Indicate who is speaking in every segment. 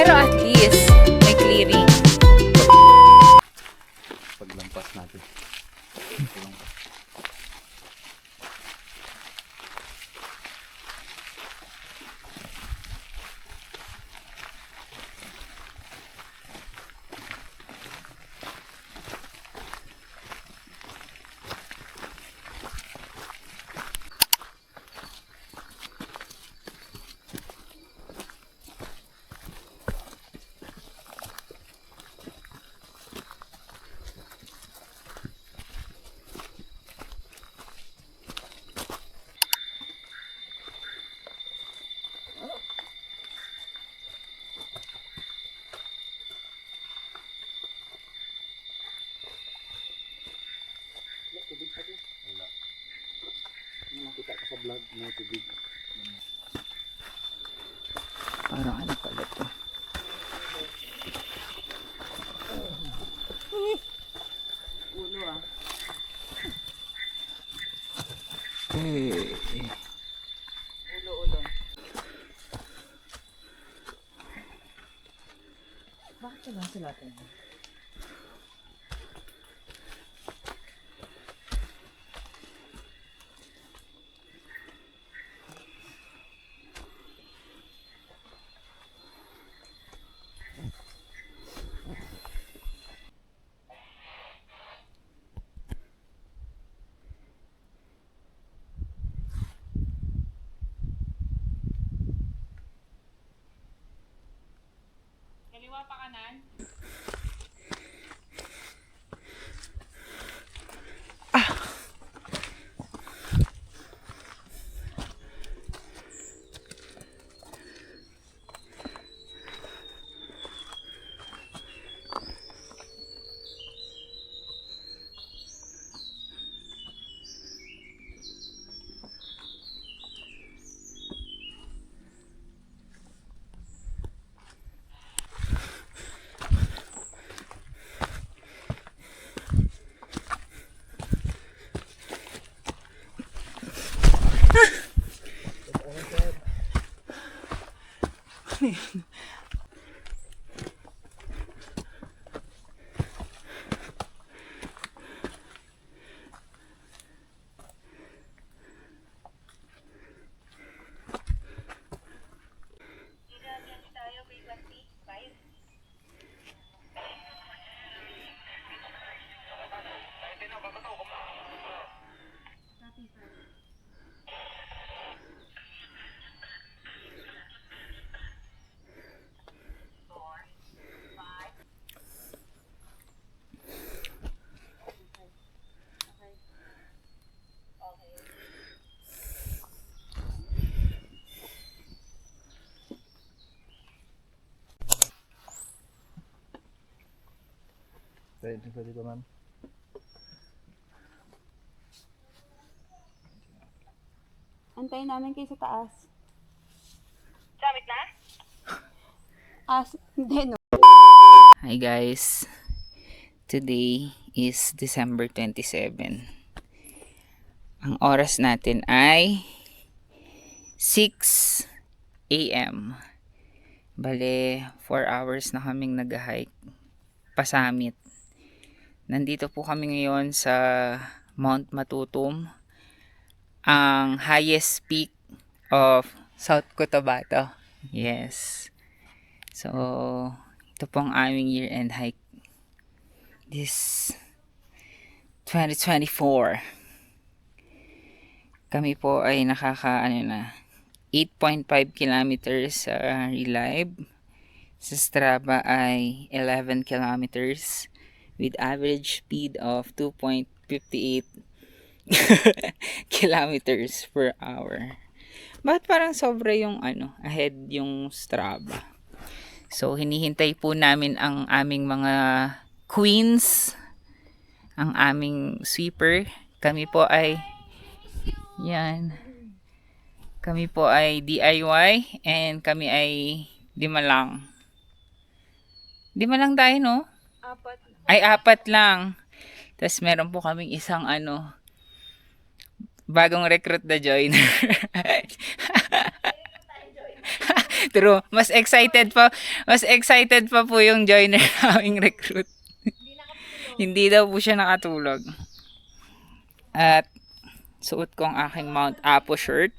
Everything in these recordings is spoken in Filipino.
Speaker 1: Pero at least, may clearing.
Speaker 2: Paglampas natin. Tubig pa din. Wala. Ano makita ka sa vlog mo tubig?
Speaker 1: Parang ano pala to. Ulo ah. Ulo. Bakit ka lang sila ito? Kaliwa pa kanan.
Speaker 2: Pwede ka ma'am.
Speaker 3: Antayin namin kayo sa taas.
Speaker 4: Samit na?
Speaker 3: Hindi no.
Speaker 1: Hi guys. Today is December 27. Ang oras natin ay 6 AM. Bale, 4 hours na kaming nag-hike pa-summit. Nandito po kami ngayon sa Mount Matutum, ang highest peak of South Cotabato. Yes. So, ito po ang aming year-end hike this 2024. Kami po ay nakaka 8.5 kilometers sa Relive. Sa Strava ay 11 kilometers with average speed of 2.58 kilometers per hour. Bakit parang sobra yung ahead yung Strava? So, hinihintay po namin ang aming mga queens, ang aming sweeper. Kami po ay kami po ay DIY and kami ay lima lang tayo, no? Apat lang. Tapos meron po kaming isang bagong recruit na joiner. True. Mas excited pa po yung joiner naming recruit. Hindi daw po siya nakatulog. At suot ko ang aking Mount Apo shirt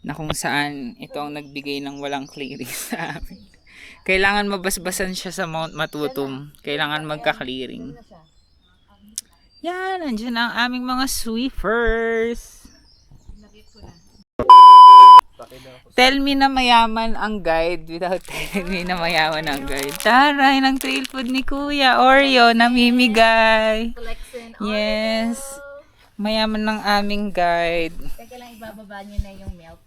Speaker 1: na kung saan ito ang nagbigay ng walang clearance sa amin. Kailangan mabasbasan siya sa Mount Matutum. Kailangan magka-clearing. Yan, nandiyan ang aming mga Swifers. Tell me na mayaman ang guide without telling me na mayaman ang guide. Taray ng trail food ni Kuya Oreo namimigay. Yes. Mayaman ng aming guide.
Speaker 3: Teka lang, ibababa niyo na yung milk.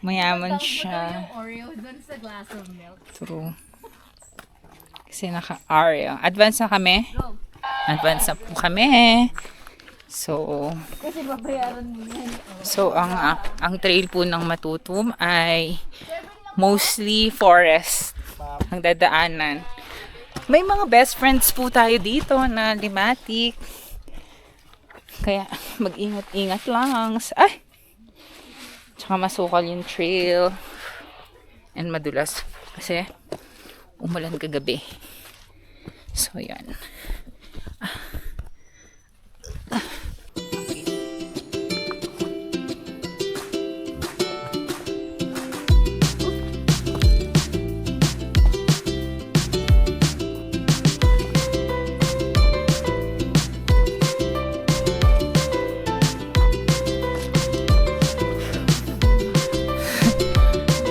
Speaker 1: Mayaman siya.
Speaker 3: Oreo dun sa glass of milk.
Speaker 1: True. Kasi naka-Oreo. Advance na kami? Advance na po kami. So,
Speaker 3: Kasi babayaran mo yan.
Speaker 1: So, ang trail po ng Matutum ay mostly forest ang dadaanan. May mga best friends po tayo dito na limatic. Kaya mag-ingat-ingat lang. Tsaka masukal yung trail. And madulas. Kasi umulan kagabi. So, yan.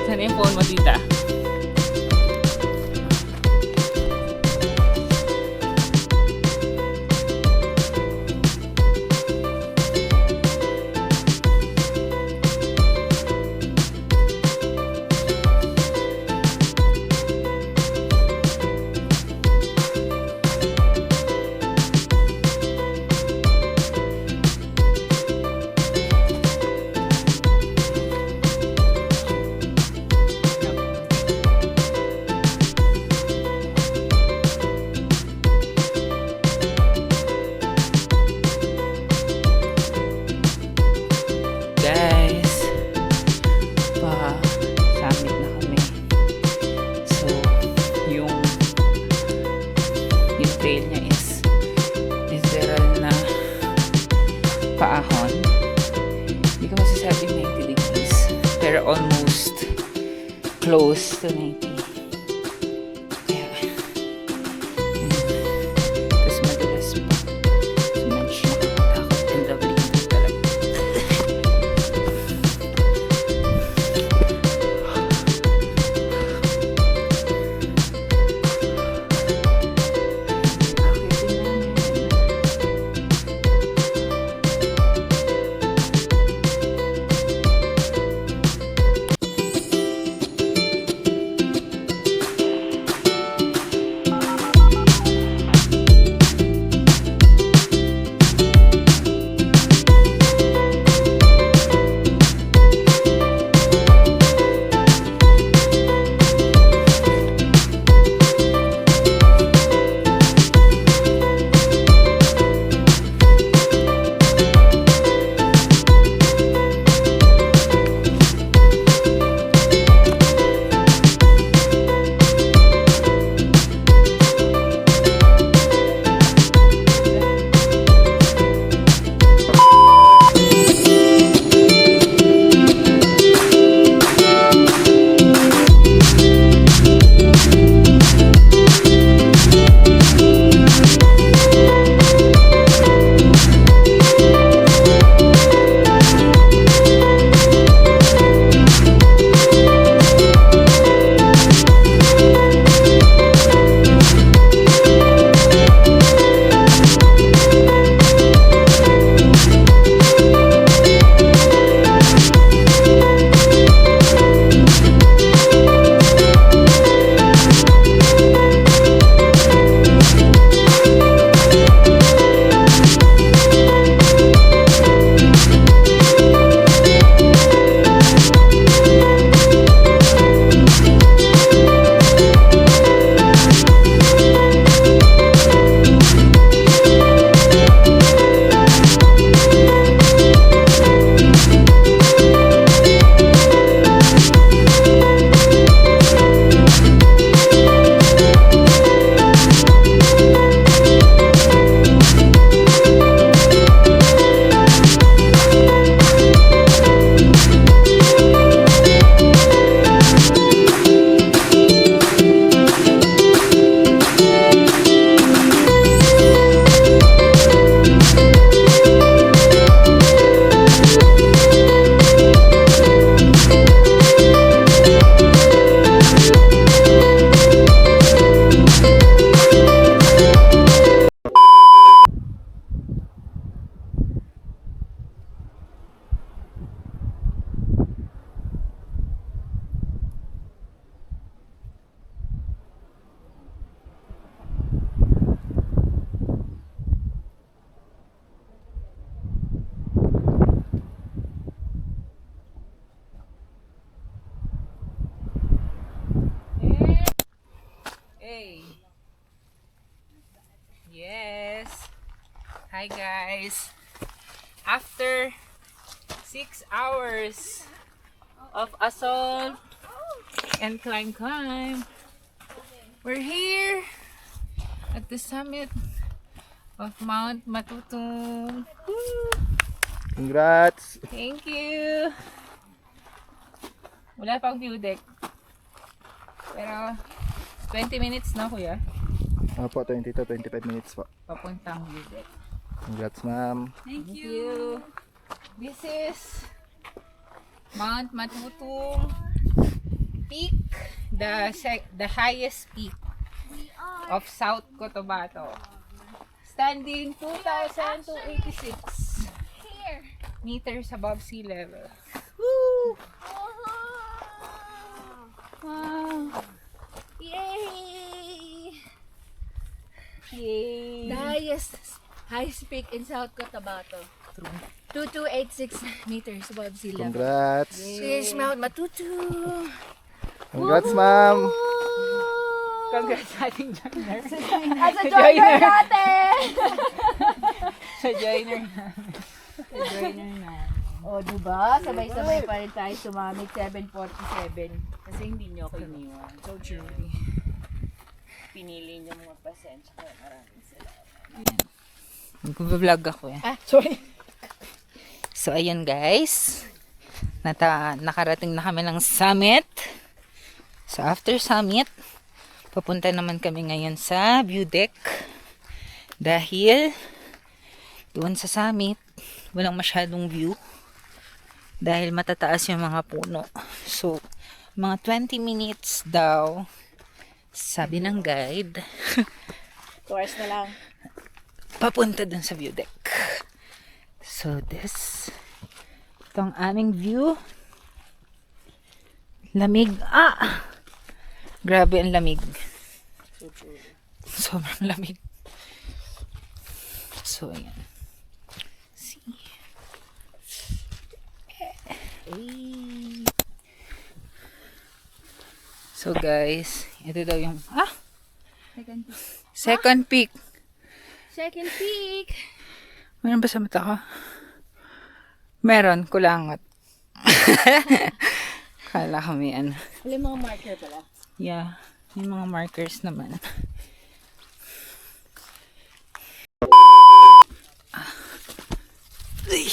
Speaker 1: Saan yung phone mo, tita? Guys, pa-summit na kami. So, yung trail niya is literal na paahon. Hindi ko masasabing 90 degrees, pero almost close to 90. Kaya, yun. Tapos madalas pa. So, medyo nakakatakot and doubling talaga. Hi guys! After 6 hours of assault and climb, we're here at the summit of Mount Matutong. Woo!
Speaker 2: Congrats!
Speaker 1: Thank you! Wala pang view deck. Pero 20 minutes na kuya.
Speaker 2: Opo, 20 to 25 minutes po.
Speaker 1: Papuntang view deck.
Speaker 2: Congrats, ma'am.
Speaker 1: Thank you. This is Mount Matutong Peak, the highest peak of South Cotabato. Standing 2,286 meters above sea level. Woo! Wow!
Speaker 3: Yay!
Speaker 1: Yay!
Speaker 3: The highest peak in South Cotabato.
Speaker 1: True.
Speaker 3: 2286 meters above sea level.
Speaker 2: Congrats!
Speaker 3: This is Mount Matutu.
Speaker 2: Congrats, ma'am!
Speaker 1: Congrats sa ating joiner.
Speaker 3: As a joiner
Speaker 1: Joiner.
Speaker 3: natin!
Speaker 1: Sa joiner namin. Sa joiner namin.
Speaker 3: O, diba? Sabay-sabay pa rin tayo sumamit. 7:47.
Speaker 5: Kasi hindi nyo ako iniwan.
Speaker 1: So true.
Speaker 5: Pinili nyo mga pasensya ko. Maraming salamat.
Speaker 1: Nag-vlog ako eh.
Speaker 3: Sorry.
Speaker 1: So ayun guys. Nakarating na kami ng summit. So after summit, papunta naman kami ngayon sa view deck. Dahil doon sa summit, walang masyadong view. Dahil matataas yung mga puno. So, mga 20 minutes daw, sabi ng guide,
Speaker 3: 2 hours na lang.
Speaker 1: papunta dun sa view deck. So, ito ang aming view. Lamig. Grabe ang lamig. Sobrang lamig. So, ayan. See? So guys, ito daw yung second peak.
Speaker 3: Second peak.
Speaker 1: Meron ba sa mata ko? Meron, kulangot. Kala kami ano.
Speaker 3: Wala mga marker pala.
Speaker 1: Yeah, yung mga markers naman. Ay.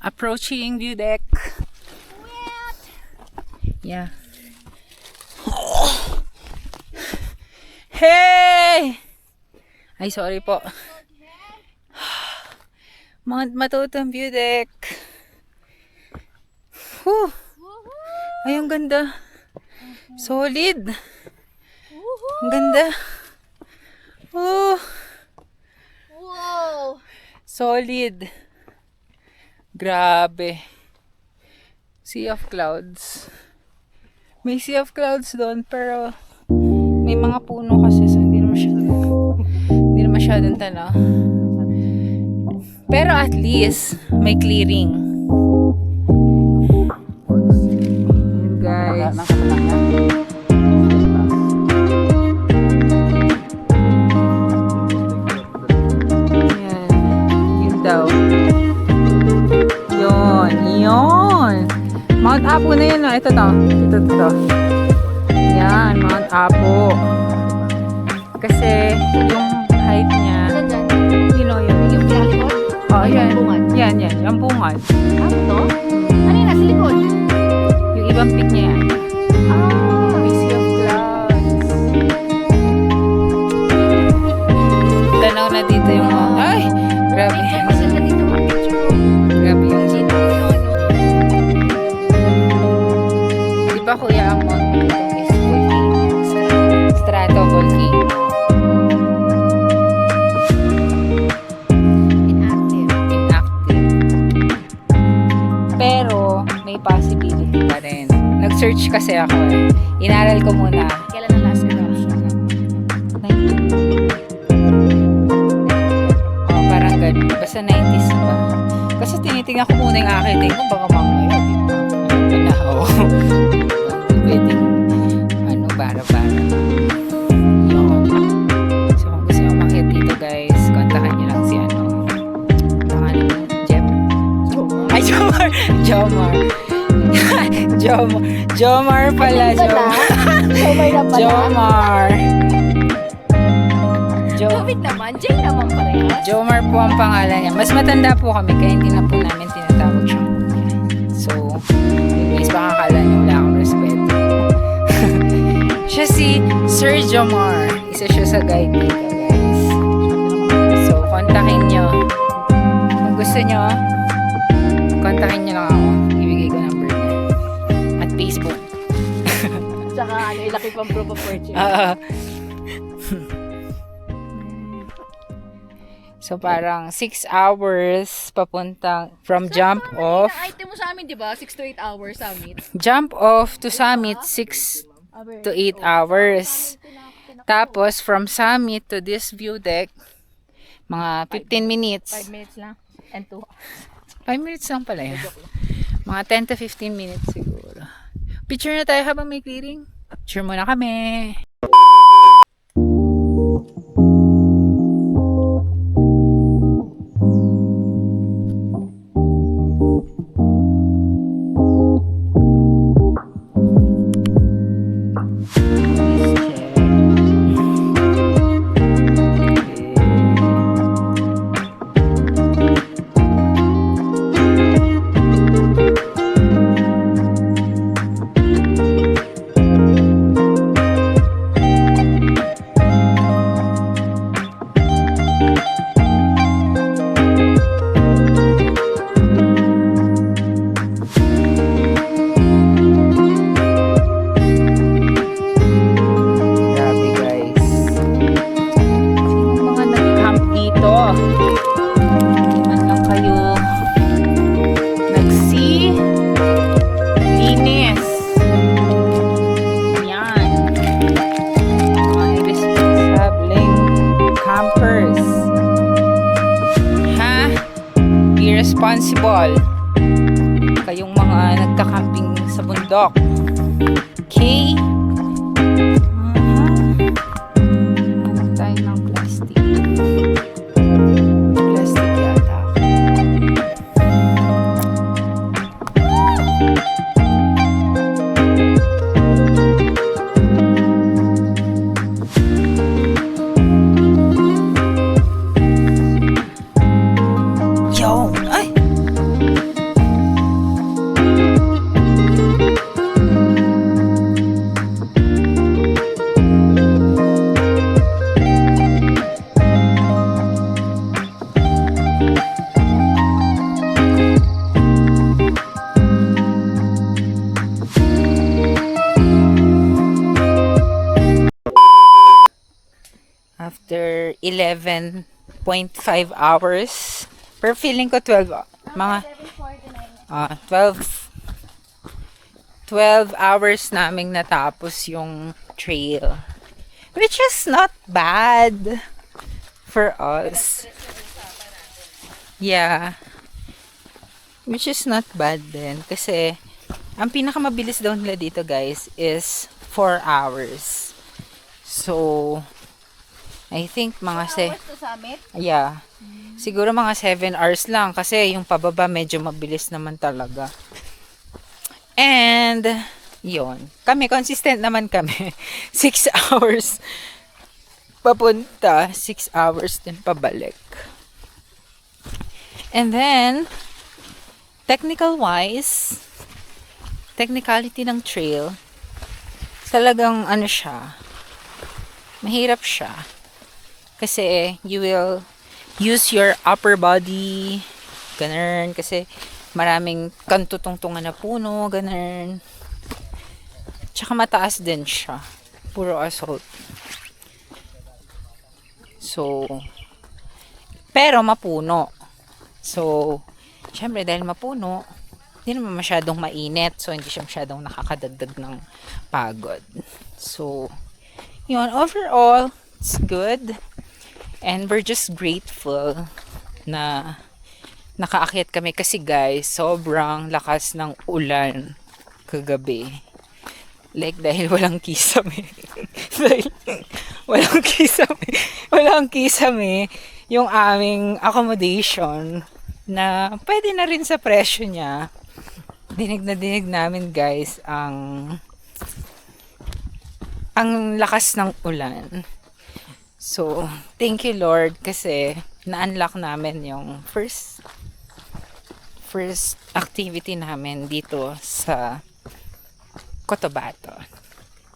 Speaker 1: Approaching view deck. Yeah. Hey! Ay, sorry po. Mount Matutong view deck. Whew. Ay, ang ganda. Solid. Ang ganda. Oh,
Speaker 3: Wow!
Speaker 1: solid. Grabe. Sea of clouds. May sea of clouds doon, pero may mga puno kasi, so hindi na masyadong tanaw. Pero at least, may clearing. Yun, guys. Yan. Yun daw. Yun. Mount Apo na yun. Ito to. Ito. Yan, Mount Apo. Kasi yung height niya,
Speaker 3: Saan dyan?
Speaker 1: yun.
Speaker 3: Yung likod?
Speaker 1: Oh, yan.
Speaker 3: Yung bungad?
Speaker 1: Yan. Yung bungad.
Speaker 3: Ano to? Ano yung nasa likod?
Speaker 1: Yung ibang peak niya yan.
Speaker 3: Ah!
Speaker 1: May sea of clouds. Tanaw na dito yung mga... Ay! Grabe.
Speaker 3: Kasi na dito mag-picture.
Speaker 1: Grabe yung dito. Di ba kuya ang Mount Matutong is stratovolcano?
Speaker 3: Inactive.
Speaker 1: Inactive. Pero may possibility pa rin. Nag-search kasi ako eh. Inaral ko muna.
Speaker 3: Kailan ang last eruption?
Speaker 1: Oh, parang ganun. Basta 90s pa. Kasi tinitingnan ko muna yung akin. Tingnan ko baka mamaya. Di ba? Panahon. Pwedeng Jomar. Jomar pala.
Speaker 3: Sabay na pala.
Speaker 1: Jomar.
Speaker 3: David naman, Jay naman parehas.
Speaker 1: Jomar po ang pangalan niya. Mas matanda po kami kaya hindi na po namin tinatawag siya. So, anyways, baka akala niyo wala akong respeto. Siya si Sir Jomar. Isa siya sa guide dito, guys. So, kontakin niyo. Kung gusto niyo, kontakin niyo lang ako. Ibigay ko number niya. At Facebook.
Speaker 3: Tsaka ano, ilaki pang proof of purchase.
Speaker 1: So, parang 6 hours papunta from jump off.
Speaker 3: Item mo sa amin, di ba? 6 to 8 hours summit.
Speaker 1: Jump off to summit, 6 to 8 hours. Tapos, from summit to this view deck, mga 15 minutes.
Speaker 3: 5 minutes lang. And 2.
Speaker 1: 5 minutes lang pala yun. Mga 10 to 15 minutes siguro. Picture na tayo habang may clearing. Picture muna kami. Grabe guys. Yung mga nag-camp dito, hindi man lang kayo nag-see linis. Yan. Mga irresponsibleng campers. Ha? Be responsible. Kayong mga nagka-camping sa bundok. Okay? Hanap tayo ng plastic. Plastic yata. Yo! Ay! After 11.5 hours, per feeling ko 12, mga 12 hours naming natapos yung trail. Which is not bad for us. Yeah. Which is not bad din. Kasi, ang pinakamabilis daw nila dito guys is 4 hours. So, I think mga
Speaker 3: To summit?
Speaker 1: yeah. Siguro mga 7 hours lang kasi yung pababa medyo mabilis naman talaga. And yon. Kami consistent naman kami. 6 hours papunta, 6 hours din pabalik. And then technicality ng trail, talagang ano siya, mahirap siya. Kasi you will use your upper body, ganun, kasi maraming kantutungtungan na puno, ganun. Tsaka mataas din siya. Puro assault. So, pero mapuno. So, syempre dahil mapuno, hindi naman masyadong mainit. So, hindi siya masyadong nakakadagdag ng pagod. So, yun, overall, it's good. And we're just grateful na nakaakyat kami kasi guys, sobrang lakas ng ulan kagabi. Like, dahil walang kisame. Dahil walang kisame yung aming accommodation na pwede na rin sa presyo niya. dinig na dinig namin guys ang lakas ng ulan. So, thank you Lord kasi na-unlock namin yung first activity namin dito sa Cotabato.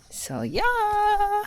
Speaker 1: So, yeah!